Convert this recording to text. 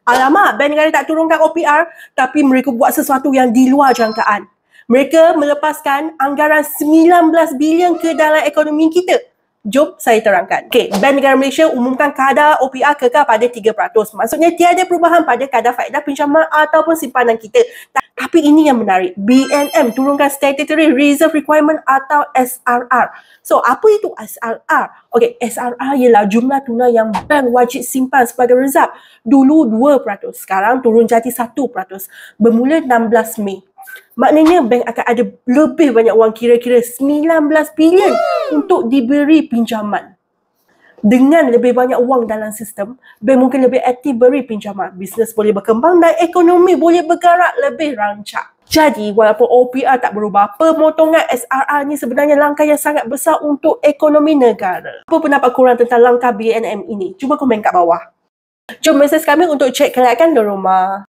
Alamak, Bank Negara tak turunkan OPR, tapi mereka buat sesuatu yang di luar jangkaan. Mereka melepaskan anggaran 19 bilion ke dalam ekonomi kita. Jom saya terangkan. Okey, Bank Negara Malaysia umumkan kadar OPR kekal pada 3%. Maksudnya tiada perubahan pada kadar faedah pinjaman ataupun simpanan kita. Tapi ini yang menarik. BNM turunkan Statutory Reserve Requirement atau SRR. So, apa itu SRR? Okey, SRR ialah jumlah tunai yang bank wajib simpan sebagai reserve. Dulu 2%, sekarang turun jadi 1%. Bermula 16 Mei. Maknanya bank akan ada lebih banyak wang, kira-kira 19 bilion untuk diberi pinjaman. Dengan lebih banyak wang dalam sistem, bank mungkin lebih aktif beri pinjaman. Bisnes boleh berkembang dan ekonomi boleh bergerak lebih rancak. Jadi, walaupun OPR tak berubah, pemotongan SRR ni sebenarnya langkah yang sangat besar untuk ekonomi negara. Apa pendapat korang tentang langkah BNM ini? Cuba komen kat bawah. Jom mesej kami untuk cek kelayakan di rumah.